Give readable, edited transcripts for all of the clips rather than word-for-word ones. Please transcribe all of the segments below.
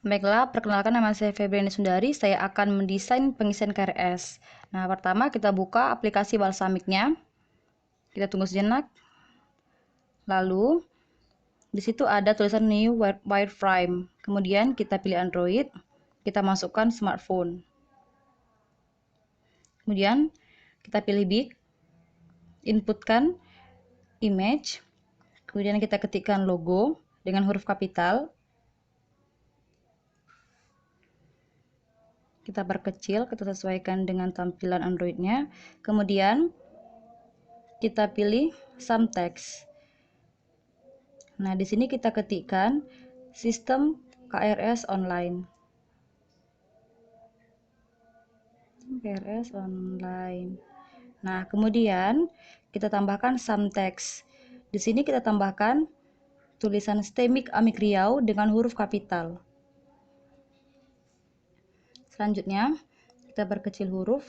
Baiklah, perkenalkan nama saya Febriani Sundari. Saya akan mendesain pengisian KRS. Nah, pertama kita buka aplikasi Balsamicnya. Kita tunggu sejenak. Lalu, di situ ada tulisan New Wireframe. Kemudian kita pilih Android. Kita masukkan smartphone. Kemudian kita pilih Big. Inputkan image. Kemudian kita ketikkan logo dengan huruf kapital. Kita perkecil, kita sesuaikan dengan tampilan Android-nya. Kemudian kita pilih some text. Nah, di sini kita ketikkan sistem KRS online. KRS online. Nah, kemudian kita tambahkan some text. Di sini kita tambahkan tulisan STEMIC Amik Riau dengan huruf kapital. Selanjutnya, kita perkecil huruf.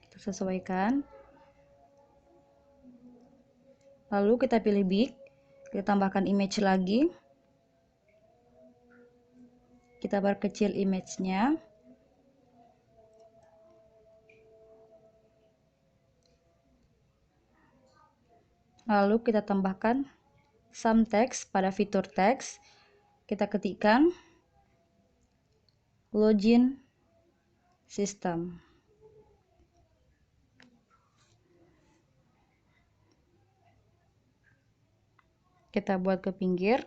Kita sesuaikan. Lalu kita pilih big. Kita tambahkan image lagi. Kita perkecil image-nya. Lalu kita tambahkan some text pada fitur teks. Kita ketikkan login system. Kita buat ke pinggir.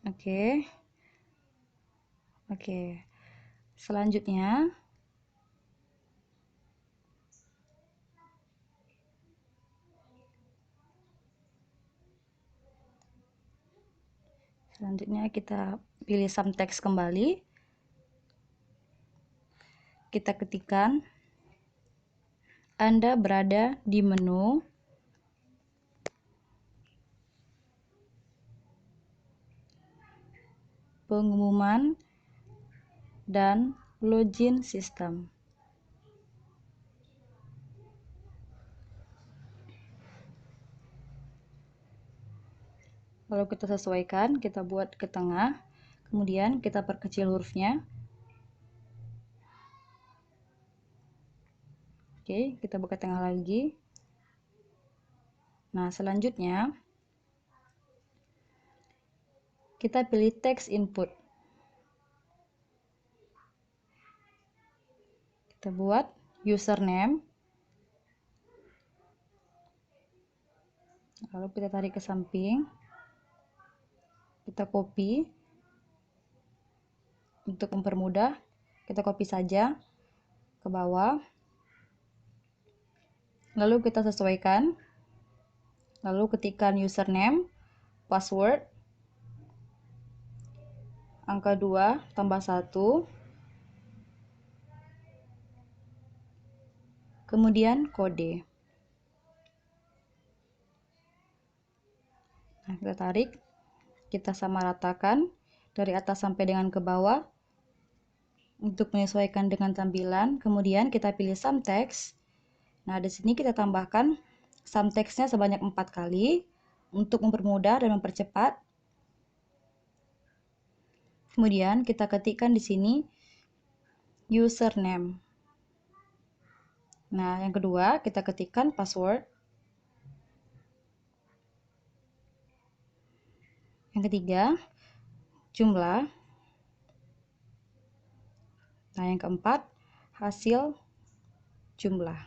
Oke. Selanjutnya kita pilih some text kembali. Kita ketikkan Anda berada di menu pengumuman dan login system. Lalu kita sesuaikan, kita buat ke tengah, kemudian kita perkecil hurufnya. Oke, kita buka tengah lagi. Nah, selanjutnya kita pilih text input. Kita buat username. Lalu kita tarik ke samping. Kita copy. Untuk mempermudah, kita copy saja ke bawah. Lalu kita sesuaikan. Lalu ketikkan username, password, angka 2 tambah 1, kemudian kode. Nah, kita tarik, kita samaratakan dari atas sampai dengan ke bawah untuk menyesuaikan dengan tampilan. Kemudian kita pilih some text. Nah, di sini kita tambahkan some text-nya sebanyak 4 kali untuk mempermudah dan mempercepat. Kemudian kita ketikkan di sini username. Nah, yang kedua kita ketikkan password. Yang ketiga jumlah. Nah, yang keempat hasil jumlah.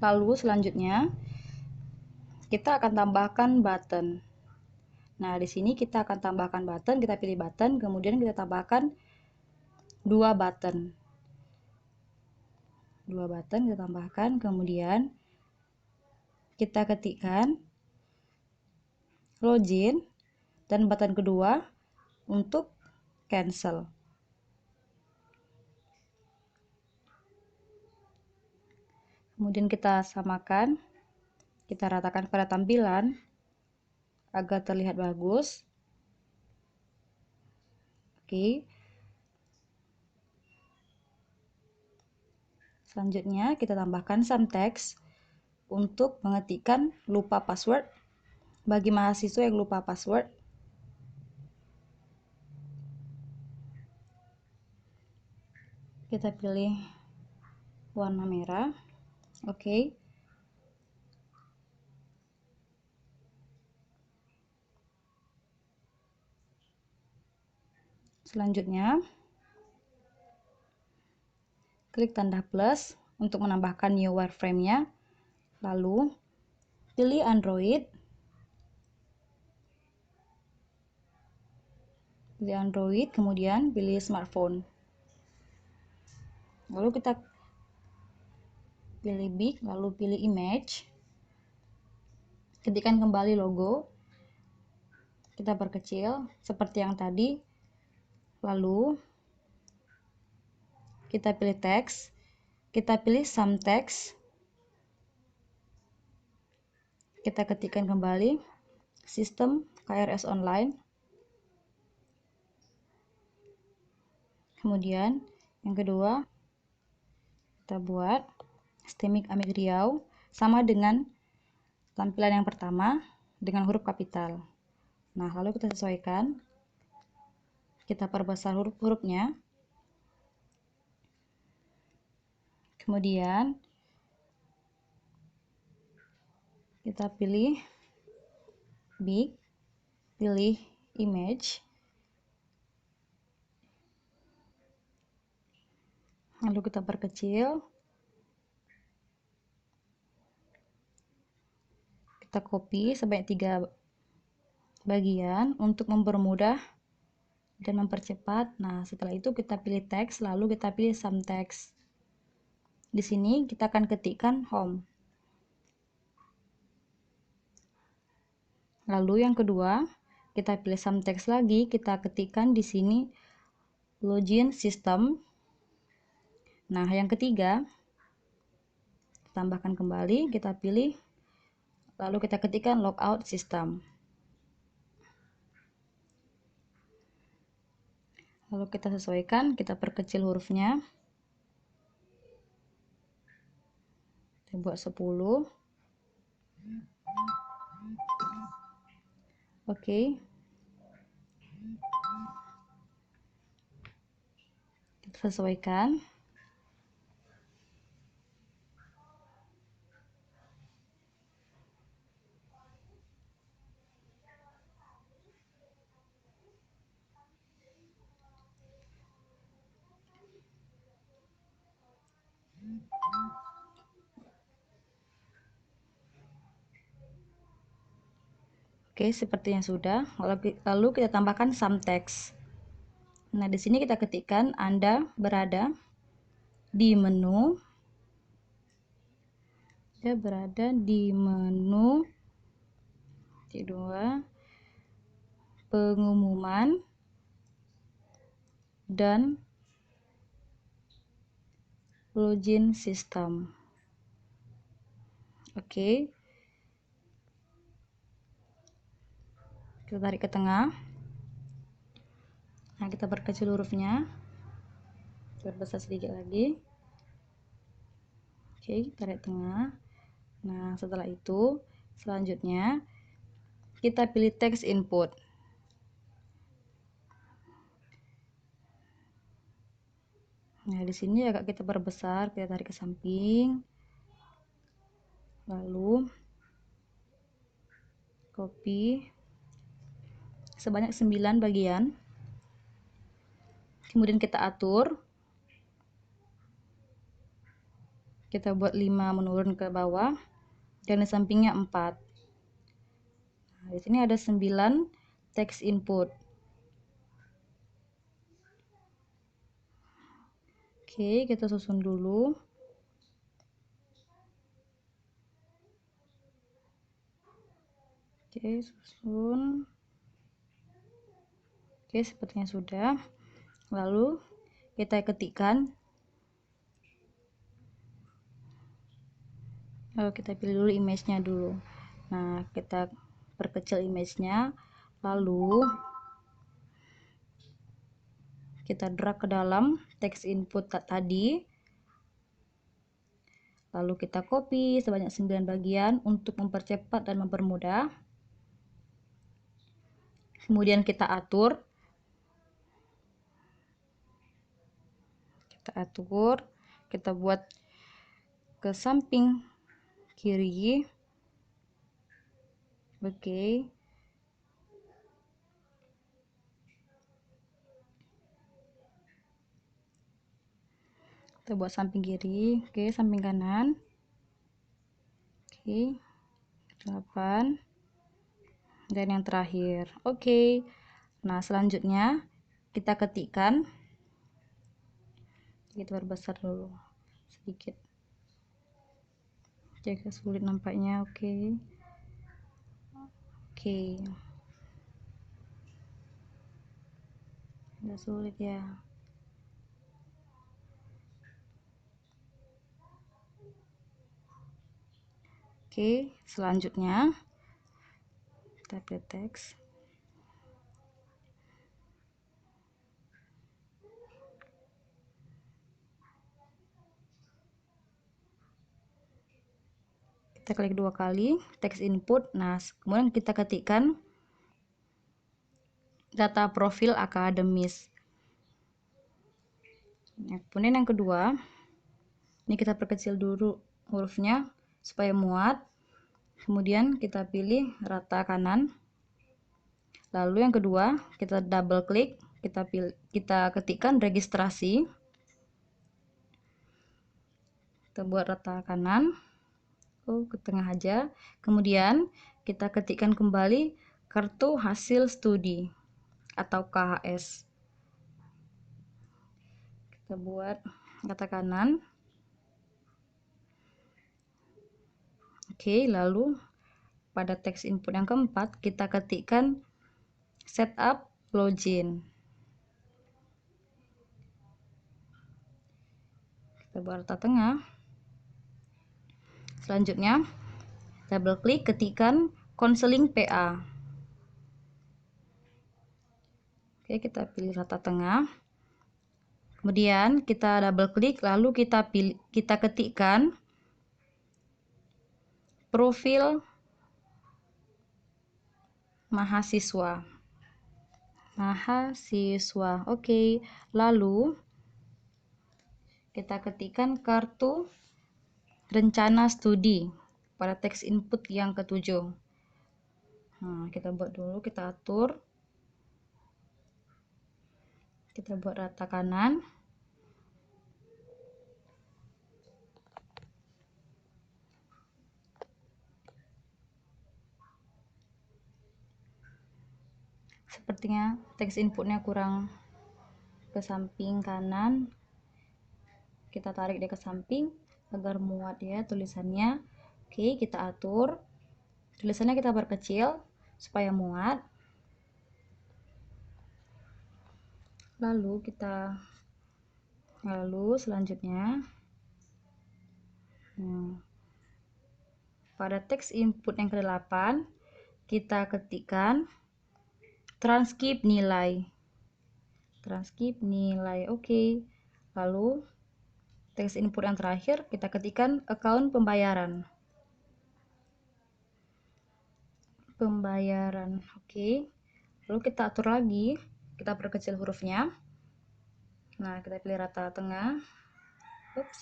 Lalu selanjutnya kita akan tambahkan button. Nah, di sini kita akan tambahkan button, kita pilih button, kemudian kita tambahkan 2 button. 2 button kita tambahkan, kemudian kita ketikkan login dan button kedua untuk cancel. Kemudian kita samakan, kita ratakan pada tampilan agar terlihat bagus. Oke. Selanjutnya kita tambahkan some text untuk mengetikkan lupa password. Bagi mahasiswa yang lupa password, kita pilih warna merah. Oke. Selanjutnya, klik tanda plus untuk menambahkan new wireframe-nya. Lalu, pilih Android. Kemudian pilih smartphone. Lalu kita pilih big, lalu pilih image. Ketikkan kembali logo. Kita perkecil seperti yang tadi. Lalu kita pilih teks. Kita pilih some text. Kita ketikkan kembali sistem KRS online. Kemudian yang kedua, kita buat STMIC Amik Riau sama dengan tampilan yang pertama dengan huruf kapital. Nah, lalu kita sesuaikan. Kita perbesar huruf-hurufnya. Kemudian kita pilih big, pilih image. Lalu kita perkecil. Kita copy sebanyak 3 bagian untuk mempermudah dan mempercepat. Nah, setelah itu kita pilih teks, lalu kita pilih some text. Di sini kita akan ketikkan home. Lalu yang kedua, kita pilih some text lagi, kita ketikkan di sini login system. Nah, yang ketiga, tambahkan kembali, kita pilih, lalu kita ketikkan logout system. Lalu kita sesuaikan, kita perkecil hurufnya. Kita buat 10. Oke. Kita sesuaikan. Oke, seperti yang sudah. Lalu kita tambahkan some text. Nah, di sini kita ketikkan Anda berada di menu. Dia berada di menu 2 pengumuman dan login system. Oke. Kita tarik ke tengah. Nah, kita perkecil hurufnya. Perbesar sedikit lagi. Oke, tarik tengah. Nah, setelah itu, selanjutnya kita pilih text input. Nah, di sini agak kita perbesar, kita tarik ke samping. Lalu copy sebanyak 9 bagian. Kemudian kita atur. Kita buat 5 menurun ke bawah dan di sampingnya 4. Nah, di sini ada 9 text input. Oke, kita susun dulu. Oke, susun. Oke, sepertinya sudah. Lalu kita ketikkan. Lalu kita pilih dulu image-nya dulu. Nah, kita perkecil image-nya. Lalu kita drag ke dalam text input tadi. Lalu kita copy sebanyak 9 bagian untuk mempercepat dan mempermudah. Kemudian kita atur. Kita buat ke samping kiri. Oke. Kita buat samping kiri. Oke, samping kanan. Oke. 8. Dan yang terakhir. Oke. Nah, selanjutnya kita ketikkan. Kita perbesar dulu sedikit. Jaga sulit nampaknya. Oke. Udah sulit ya. Oke, selanjutnya kita pilih teks. Kita klik 2 kali teks input. Nah, kemudian kita ketikkan data profil akademis. Kemudian yang kedua, ini kita perkecil dulu hurufnya supaya muat. Kemudian kita pilih rata kanan. Lalu yang kedua, kita double klik, kita ketikkan registrasi. Kita buat rata kanan. Ke tengah aja. Kemudian kita ketikkan kembali kartu hasil studi atau KHS. Kita buat rata kanan. Oke, lalu pada teks input yang keempat kita ketikkan setup login. Kita buat rata tengah. Selanjutnya double klik, ketikkan konseling PA. Oke, kita pilih rata tengah. Kemudian kita double klik, lalu kita ketikkan profil mahasiswa. Oke, lalu kita ketikkan kartu rencana studi pada teks input yang ketujuh. Nah, kita buat dulu, kita atur. Kita buat rata kanan. Sepertinya teks inputnya kurang ke samping kanan. Kita tarik dia ke samping agar muat ya tulisannya. Oke, kita atur. Tulisannya kita perkecil supaya muat. Lalu selanjutnya pada teks input yang ke-8 kita ketikkan transkrip nilai. Oke. Lalu teks input yang terakhir kita ketikkan account pembayaran. Oke. Lalu kita atur lagi, kita perkecil hurufnya. Nah, kita pilih rata tengah.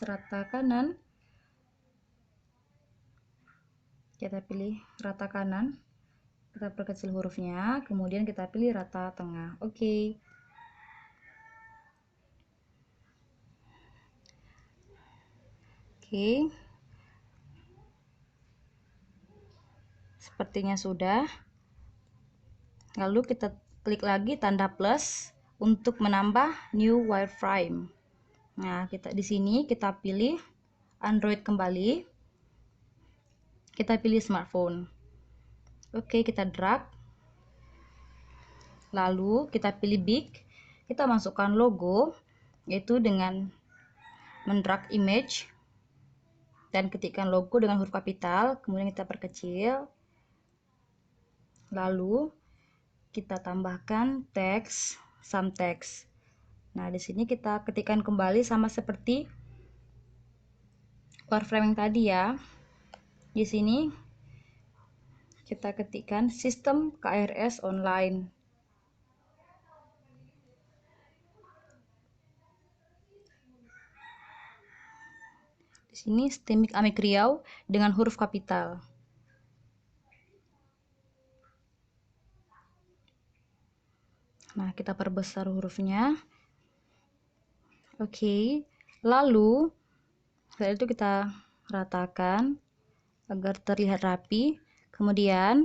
Rata kanan. Kita pilih rata kanan. Kita perkecil hurufnya, kemudian kita pilih rata tengah. Oke. Sepertinya sudah. Lalu kita klik lagi tanda plus untuk menambah new wireframe. Nah, di sini kita pilih Android kembali. Kita pilih smartphone. Oke, kita drag. Lalu kita pilih big. Kita masukkan logo, yaitu dengan mendrag image dan ketikkan logo dengan huruf kapital, kemudian kita perkecil. Lalu kita tambahkan teks, some text. Nah, di sini kita ketikkan kembali sama seperti wireframe yang tadi ya. Di sini kita ketikkan sistem KRS online. Di sini Stemik Amik Riau dengan huruf kapital. Nah, kita perbesar hurufnya. Oke. Lalu setelah itu kita ratakan agar terlihat rapi. Kemudian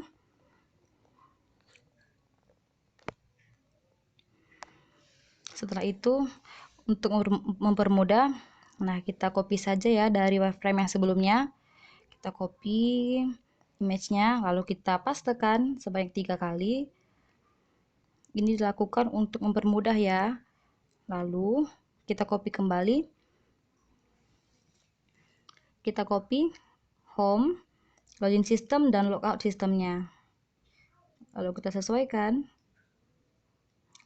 setelah itu untuk mempermudah, nah kita copy saja ya dari wireframe yang sebelumnya. Kita copy image-nya, lalu kita pastekan sebanyak 3 kali. Ini dilakukan untuk mempermudah ya. Lalu kita copy kembali. Kita copy home, login system, dan logout sistemnya. Lalu kita sesuaikan.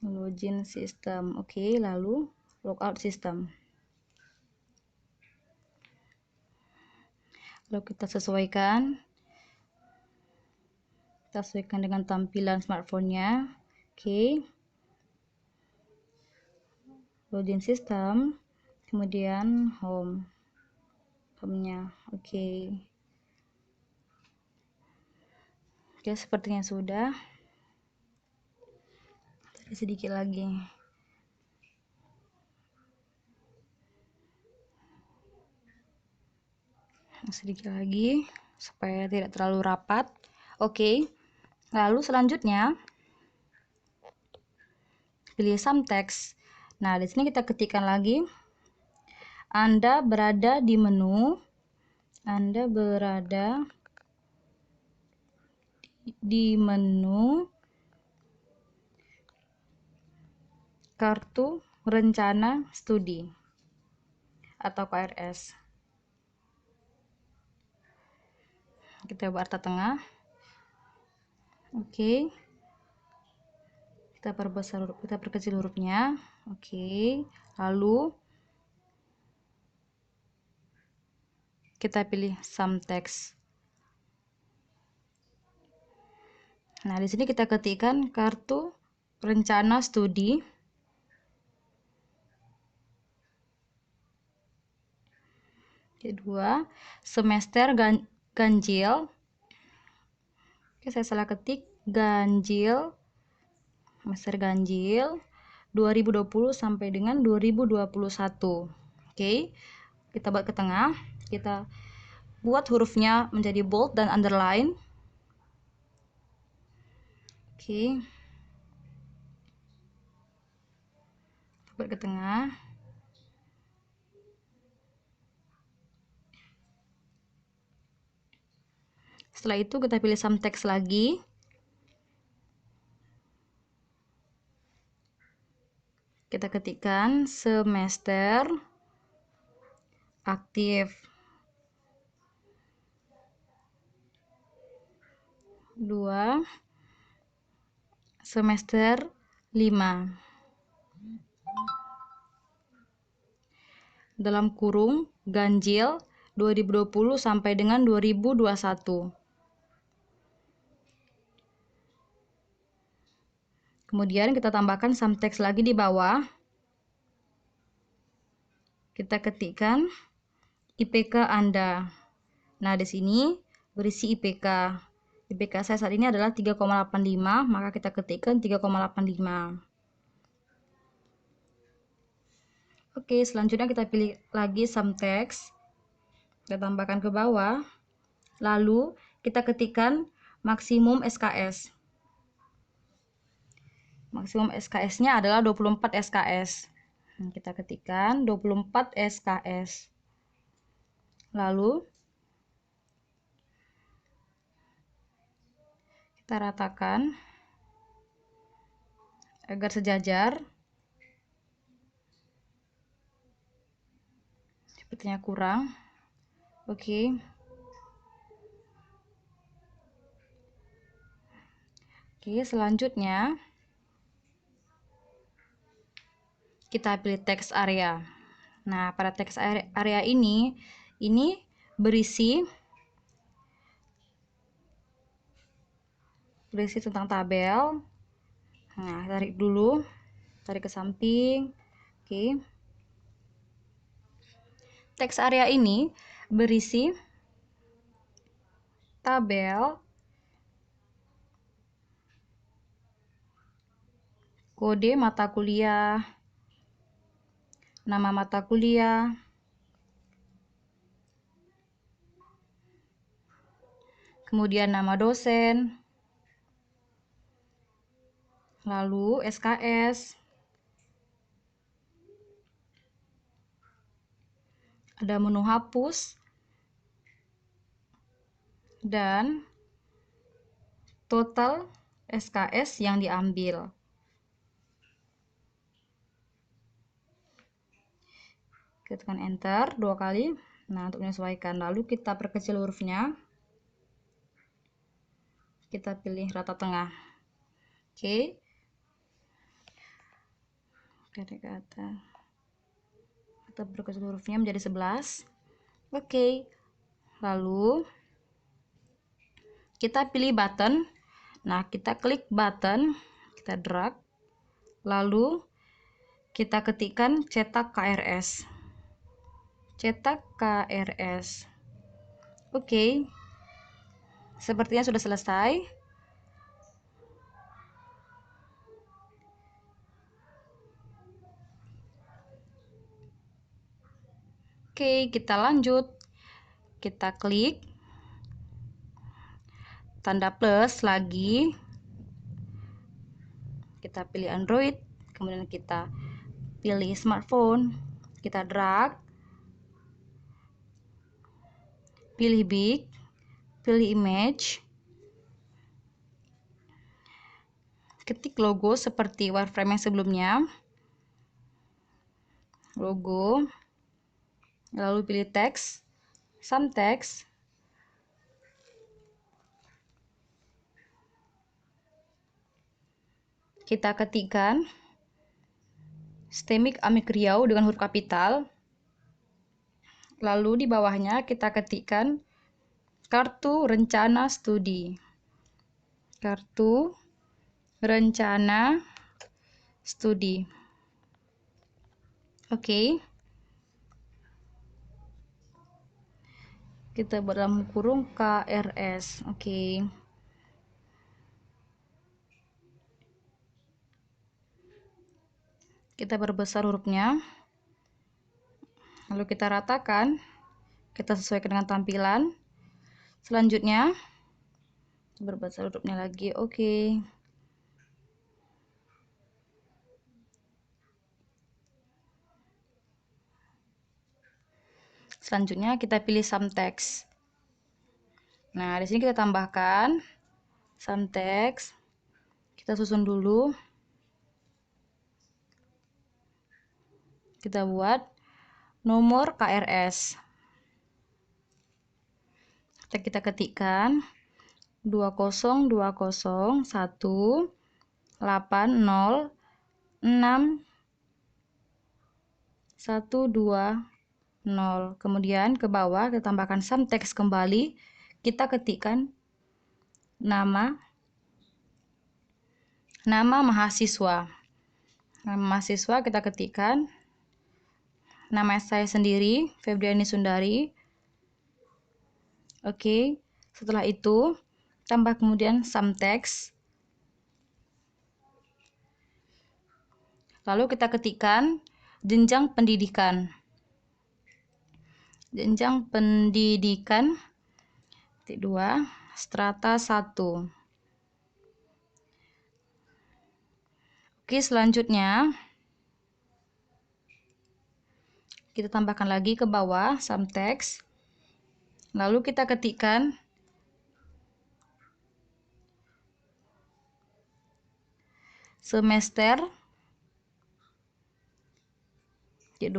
Login system, oke, lalu logout system. Lalu kita sesuaikan. Kita sesuaikan dengan tampilan smartphone-nya. Oke. Login system, kemudian home-nya. Oke. Oke, sepertinya sudah. Sedikit lagi. Sedikit lagi supaya tidak terlalu rapat. Oke. Lalu selanjutnya pilih some text. Nah, di sini kita ketikkan lagi. Anda berada di menu. Anda berada di menu kartu rencana studi atau KRS. Kita buat tengah. Oke. Kita perbesar, kita perkecil hurufnya. Oke. Lalu kita pilih some text. Nah, di sini kita ketikkan kartu rencana studi. Kedua, semester ganjil. Oke, saya salah ketik. Ganjil. Semester ganjil 2020 sampai dengan 2021. Oke. Kita buat ke tengah. Kita buat hurufnya menjadi bold dan underline. Oke. Kita buat ke tengah. Setelah itu kita pilih some text lagi. Kita ketikkan semester aktif 2 semester 5 dalam kurung ganjil 2020 sampai dengan 2021. Kemudian kita tambahkan some text lagi di bawah. Kita ketikkan IPK Anda. Nah, di sini berisi IPK. IPK saya saat ini adalah 3,85, maka kita ketikkan 3,85. Oke, selanjutnya kita pilih lagi some text. Kita tambahkan ke bawah. Lalu kita ketikkan maksimum SKS. Maksimum SKS-nya adalah 24 SKS. Kita ketikkan 24 SKS. Lalu kita ratakan agar sejajar. Sepertinya kurang. Oke. Oke, selanjutnya kita pilih text area. Nah, pada text area ini berisi tentang tabel. Nah, tarik dulu, tarik ke samping. Oke. Teks area ini berisi tabel, kode mata kuliah, nama mata kuliah, kemudian nama dosen, lalu SKS, ada menu hapus, dan total SKS yang diambil. Kita tekan enter 2 kali. Nah, untuk menyesuaikan, lalu kita perkecil hurufnya. Kita pilih rata tengah. Oke. Dari ke atas. Kita perkecil hurufnya menjadi 11. Oke. Lalu kita pilih button. Nah, kita klik button, kita drag. Lalu kita ketikkan cetak KRS. Cetak KRS. Oke. Sepertinya sudah selesai. Oke, kita lanjut. Kita klik tanda plus lagi. Kita pilih Android, kemudian kita pilih smartphone. Kita drag. Pilih big, pilih image. Ketik logo seperti wireframe yang sebelumnya. Logo. Lalu pilih teks, some text. Kita ketikkan STEMIK Amik Riau dengan huruf kapital. Lalu di bawahnya kita ketikkan kartu rencana studi. Kartu rencana studi. Oke. Kita buat dalam kurung KRS. Oke. Kita perbesar hurufnya. Lalu kita ratakan. Kita sesuaikan dengan tampilan. Selanjutnya perbesar hurufnya lagi. Oke. Selanjutnya kita pilih some text. Nah, di sini kita tambahkan some text. Kita susun dulu. Kita buat nomor KRS. Kita ketikkan 20201806120. Kemudian ke bawah kita tambahkan some text kembali. Kita ketikkan nama mahasiswa. Nama mahasiswa kita ketikkan nama saya sendiri, Febriani Sundari. Oke. Setelah itu tambah kemudian some text. Lalu kita ketikkan jenjang pendidikan. Jenjang pendidikan 2 strata 1. Oke, selanjutnya kita tambahkan lagi ke bawah some text. Lalu kita ketikkan semester 2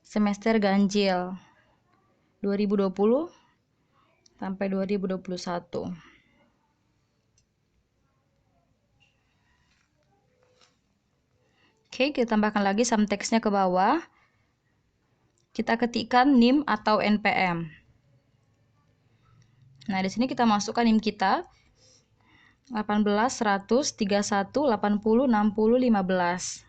semester ganjil 2020 sampai 2021. Oke, kita tambahkan lagi some text-nya ke bawah. kita ketikkan NIM atau NPM. Nah, di sini kita masukkan NIM kita 18, 100, 31, 80, 60, 15.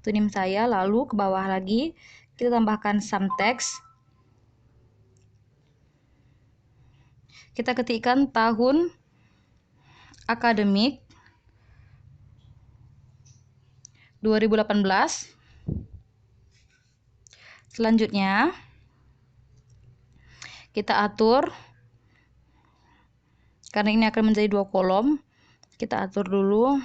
Itu NIM saya. Lalu ke bawah lagi kita tambahkan sum text. Kita ketikkan tahun akademik 2018. Selanjutnya kita atur, karena ini akan menjadi 2 kolom, kita atur dulu.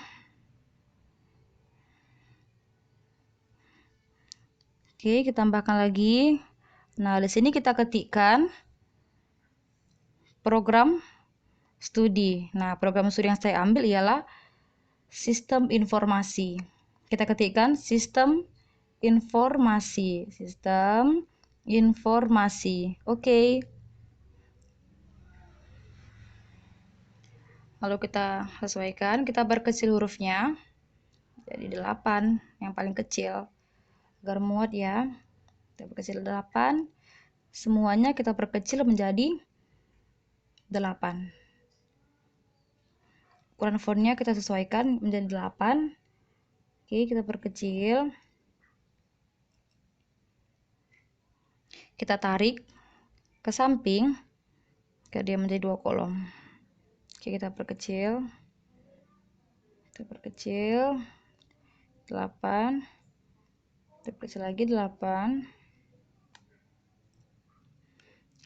Oke, kita tambahkan lagi. Nah, di sini kita ketikkan program studi. Nah, program studi yang saya ambil ialah sistem informasi. Kita ketikkan sistem informasi. Sistem informasi. Oke. Lalu kita sesuaikan, kita perkecil hurufnya jadi 8 yang paling kecil agar muat ya. Kita perkecil 8. Semuanya kita perkecil menjadi 8. Ukuran fontnya kita sesuaikan menjadi 8. Oke, kita perkecil. Kita tarik ke samping agar dia menjadi 2 kolom. Oke, kita perkecil. Kita perkecil 8. Kita perkecil lagi 8.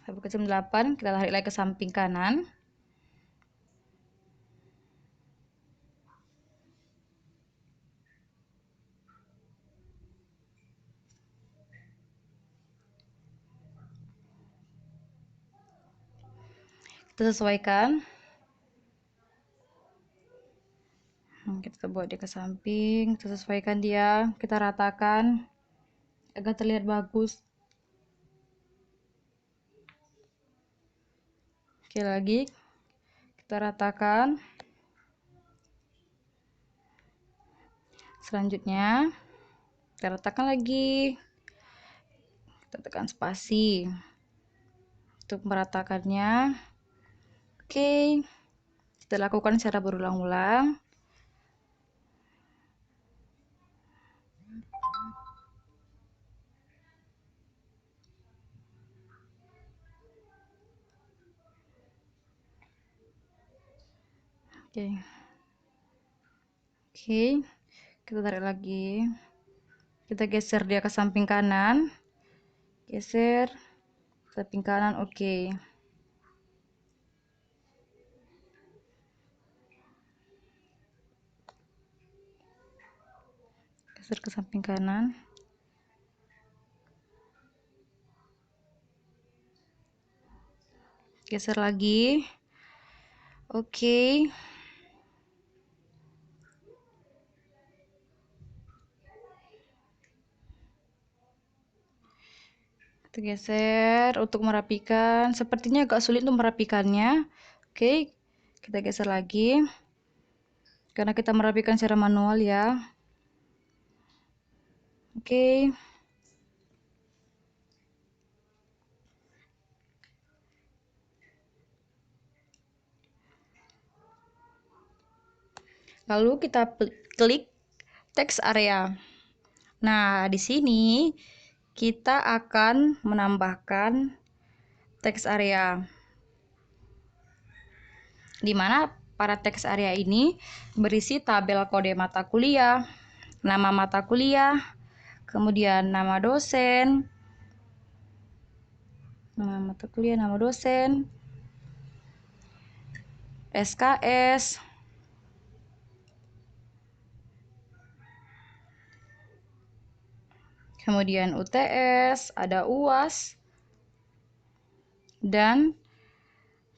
Kita perkecil 8, kita tarik lagi ke samping kanan. Kita sesuaikan. Kita buat dia ke samping, kita sesuaikan dia, kita ratakan agar terlihat bagus. Oke, lagi kita ratakan. Selanjutnya kita ratakan lagi. Kita tekan spasi untuk meratakannya. Oke, kita lakukan secara berulang-ulang. Oke, kita tarik lagi. Kita geser dia ke samping kanan. Geser samping kanan. Oke. Geser ke samping kanan. Geser lagi. Oke. Kita geser untuk merapikan. Sepertinya agak sulit untuk merapikannya. Oke, kita geser lagi. Karena kita merapikan secara manual ya. Oke. Lalu kita klik text area. Nah, di sini kita akan menambahkan text area, di mana pada text area ini berisi tabel kode mata kuliah, nama mata kuliah, kemudian nama dosen, nama mata kuliah, nama dosen, SKS, kemudian UTS, ada UAS, dan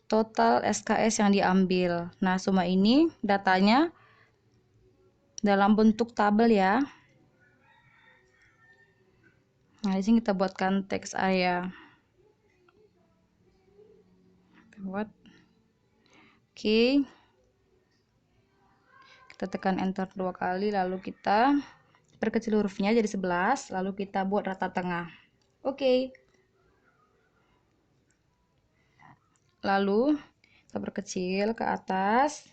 total SKS yang diambil. Nah, semua ini datanya dalam bentuk tabel ya. Nah, di sini kita buatkan text area. Kita buat. Oke. Kita tekan enter 2 kali, lalu kita perkecil hurufnya jadi 11, lalu kita buat rata tengah. Oke. Lalu kita perkecil ke atas.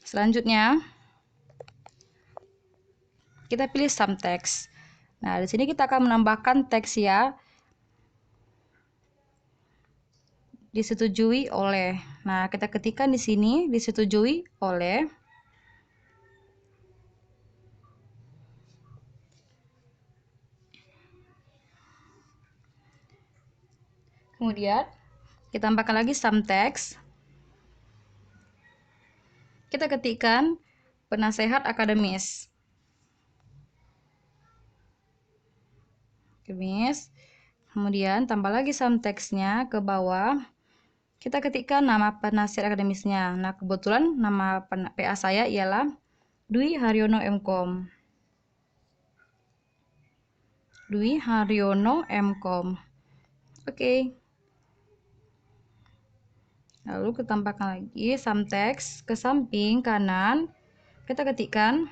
Selanjutnya kita pilih sum text. Nah, di sini kita akan menambahkan teks ya. Disetujui oleh. Nah, kita ketikkan di sini disetujui oleh. Kemudian kita tambahkan lagi sum text. Kita ketikkan penasehat akademis. Kemudian tambah lagi sum text-nya ke bawah. Kita ketikkan nama penasihat akademisnya. Nah, kebetulan nama PA saya ialah Dwi Haryono MKom. Dwi Haryono MKom. Oke. Lalu kita tambahkan lagi sum text ke samping kanan. Kita ketikkan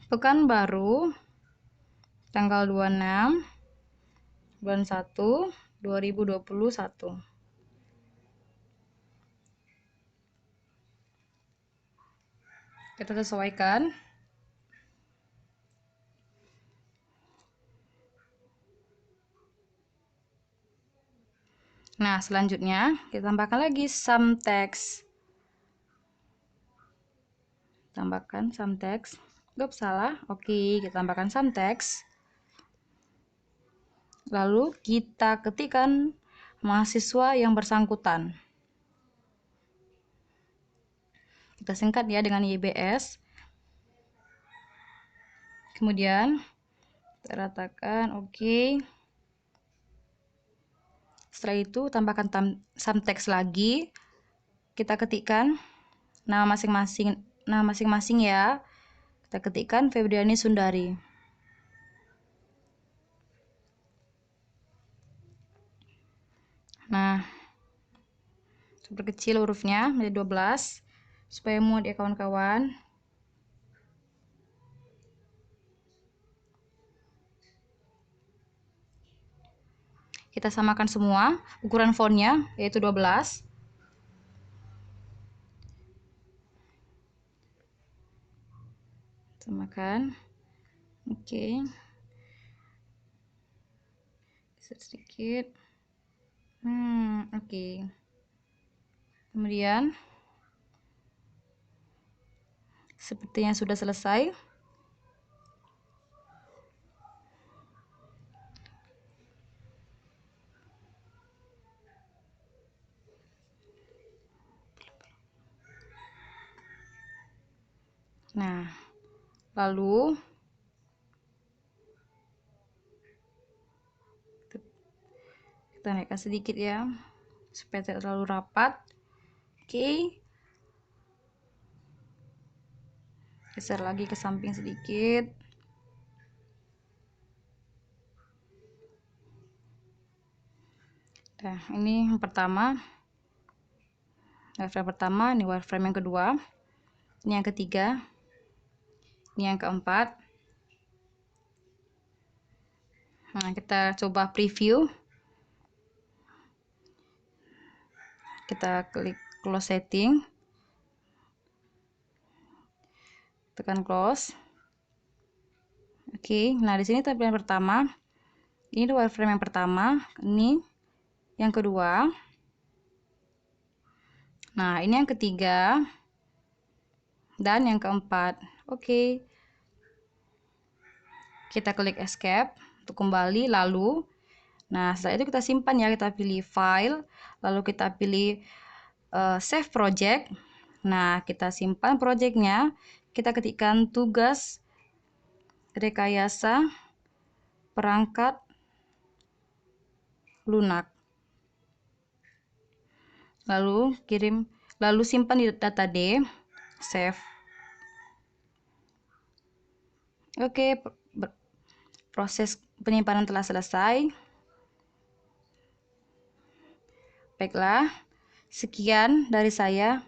Pekanbaru tanggal 26 bulan 1 2021. Kita sesuaikan. Nah, selanjutnya kita tambahkan lagi sum text. Tambahkan sum text. Salah. Oke, kita tambahkan sum text. Lalu kita ketikkan mahasiswa yang bersangkutan. Kita singkat ya dengan YBS. Kemudian kita ratakan, oke. Setelah itu tambahkan sum text lagi. Kita ketikkan nama masing-masing ya. Kita ketikkan Febriani Sundari. Nah, perkecil hurufnya menjadi 12 supaya muat ya kawan-kawan. Kita samakan semua ukuran fontnya yaitu 12. Samakan. Oke. Sedikit. Oke. Kemudian sepertinya sudah selesai. Nah, lalu kita naikkan sedikit ya supaya tidak terlalu rapat. Oke. Geser lagi ke samping sedikit. Nah, ini yang pertama. Wireframe pertama, ini wireframe yang kedua. Ini yang ketiga. Ini yang keempat. Nah, kita coba preview. Kita klik close setting. Tekan close. Oke, nah di sini tampilan pertama. Ini wireframe yang pertama, ini yang kedua. Nah, ini yang ketiga dan yang keempat. Oke. Kita klik escape untuk kembali lalu. Nah, setelah itu kita simpan ya, kita pilih file, lalu kita pilih save project. Nah, kita simpan projectnya. Kita ketikkan tugas rekayasa perangkat lunak. Lalu simpan di data D, save. Oke, proses penyimpanan telah selesai. Baiklah, sekian dari saya.